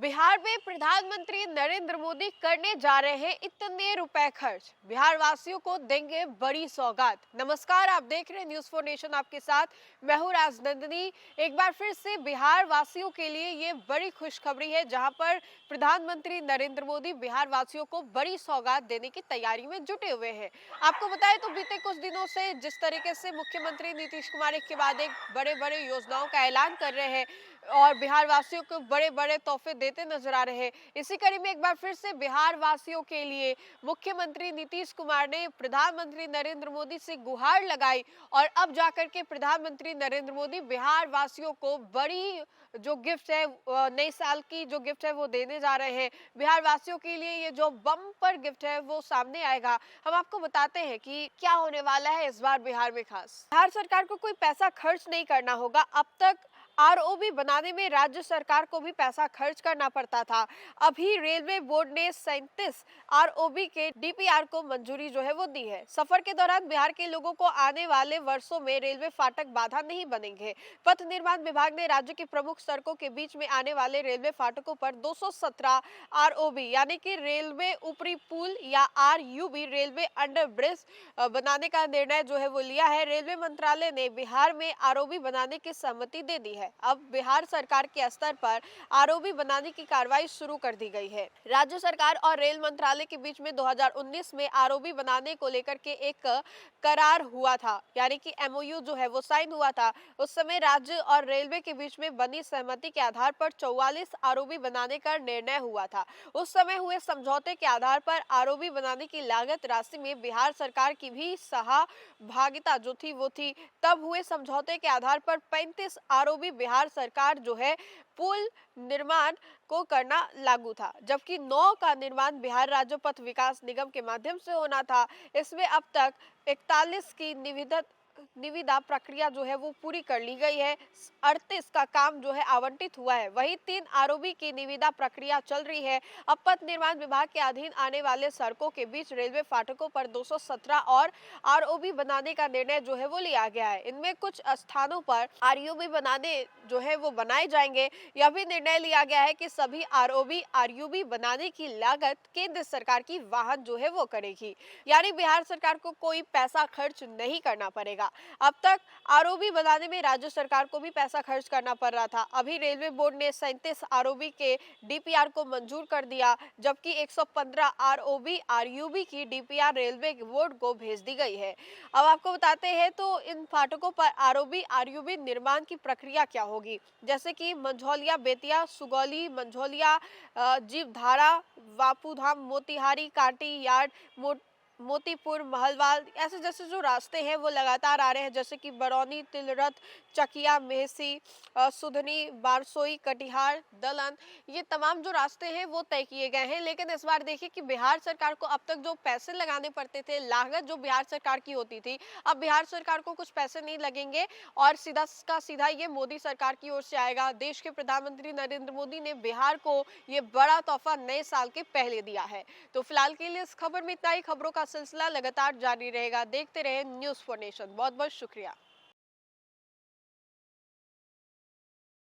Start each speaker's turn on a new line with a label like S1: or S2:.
S1: बिहार में प्रधानमंत्री नरेंद्र मोदी करने जा रहे हैं इतने रुपए खर्च, बिहार वासियों को देंगे बड़ी सौगात। नमस्कार, आप देख रहे हैं न्यूज़ फॉर नेशन, आपके साथ मैं हूं राजनंदिनी। एक बार फिर से बिहार वासियों के लिए ये बड़ी खुशखबरी है, जहां पर प्रधानमंत्री नरेंद्र मोदी बिहार वासियों को बड़ी सौगात देने की तैयारी में जुटे हुए हैं। आपको बताएं तो बीते कुछ दिनों से जिस तरीके से मुख्यमंत्री नीतीश कुमार एक के बाद एक बड़े बड़े योजनाओं का ऐलान कर रहे हैं और बिहार वासियों को बड़े बड़े तोहफे देते नजर आ रहे हैं, इसी कड़ी में एक बार फिर से बिहार वासियों के लिए मुख्यमंत्री नीतीश कुमार ने प्रधानमंत्री नरेंद्र मोदी से गुहार लगाई और अब जाकर के प्रधानमंत्री नरेंद्र मोदी बिहार वासियों को बड़ी जो गिफ्ट है, नए साल की जो गिफ्ट है वो देने जा रहे हैं। बिहार वासियों के लिए ये जो बम्पर गिफ्ट है वो सामने आएगा। हम आपको बताते हैं कि क्या होने वाला है इस बार बिहार में। खास बिहार सरकार को कोई पैसा खर्च नहीं करना होगा। अब तक आरओबी बनाने में राज्य सरकार को भी पैसा खर्च करना पड़ता था। अभी रेलवे बोर्ड ने 37 आरओबी के डीपीआर को मंजूरी जो है वो दी है। सफर के दौरान बिहार के लोगों को आने वाले वर्षों में रेलवे फाटक बाधा नहीं बनेंगे। पथ निर्माण विभाग ने राज्य की प्रमुख सड़कों के बीच में आने वाले रेलवे फाटकों पर 217 आरओबी यानी कि रेलवे ऊपरी पुल या आरयूबी रेलवे अंडर ब्रिज बनाने का निर्णय जो है वो लिया है। रेलवे मंत्रालय ने बिहार में आरओबी बनाने की सहमति दे दी है। अब बिहार सरकार के स्तर पर आरओबी बनाने की कार्रवाई शुरू कर दी गई है। राज्य सरकार और रेल मंत्रालय के बीच में 2019 में आरओबी बनाने को लेकर के एक करार हुआ था, यानी कि एमओयू जो है वो साइन हुआ था। उस समय राज्य और रेलवे के बीच में बनी सहमति के आधार पर 44 आरओबी बनाने का निर्णय हुआ था। उस समय हुए समझौते के आधार पर आरओबी बनाने की लागत राशि में बिहार सरकार की भी सहभागिता जो थी वो थी। तब हुए समझौते के आधार पर 35 आरओबी बिहार सरकार जो है पुल निर्माण को करना लागू था, जबकि 9 का निर्माण बिहार राज्य पथ विकास निगम के माध्यम से होना था। इसमें अब तक 41 की निविदा प्रक्रिया जो है वो पूरी कर ली गई है। 38 का काम जो है आवंटित हुआ है, वही 3 आरओबी की निविदा प्रक्रिया चल रही है। अब पथ निर्माण विभाग के अधीन आने वाले सड़कों के बीच रेलवे फाटकों पर 217 और आरओबी बनाने का निर्णय जो है वो लिया गया है। इनमें कुछ स्थानों पर आरयूबी बनाने जो है वो बनाए जाएंगे। यह भी निर्णय लिया गया है कि सभी आरओबी आरयूबी बनाने की लागत केंद्र सरकार की वाहन जो है वो करेगी, यानी बिहार सरकार को कोई पैसा खर्च नहीं करना पड़ेगा। अब तक आरओबी बनाने में राज्य सरकार को भी पैसा खर्च करना पड़ रहा था। अभी रेलवे बोर्ड ने 37 आरओबी के डीपीआर को मंजूर कर दिया, जबकि 115 आरओबी आरयूबी की डीपीआर रेलवे बोर्ड को भेज दी गई है। अब आपको बताते हैं तो इन फाटकों पर आरओबी आरयूबी निर्माण की प्रक्रिया क्या होगी, जैसे कि मंझौलिया बेतिया, सुगौली, मंझौलिया, जीवधारा, बापूधाम, मोतिहारी, कांटी यार्ड, मोतीपुर, महलवाल, ऐसे जैसे जो रास्ते हैं वो लगातार आ रहे हैं, जैसे कि बरौनी, तिलरथ, चकिया, मेहसी, सुधनी, बारसोई, कटिहार, दलन, ये तमाम जो रास्ते हैं वो तय किए गए हैं। लेकिन इस बार देखिए कि बिहार सरकार को अब तक जो पैसे लगाने पड़ते थे, लागत जो बिहार सरकार की होती थी, अब बिहार सरकार को कुछ पैसे नहीं लगेंगे और सीधा का सीधा ये मोदी सरकार की ओर से आएगा। देश के प्रधानमंत्री नरेंद्र मोदी ने बिहार को ये बड़ा तोहफा नए साल के पहले दिया है। तो फिलहाल के लिए इस खबर में इतना ही। खबरों का सिलसिला लगातार जारी रहेगा। देखते रहे न्यूज़ फॉर नेशन। बहुत बहुत शुक्रिया।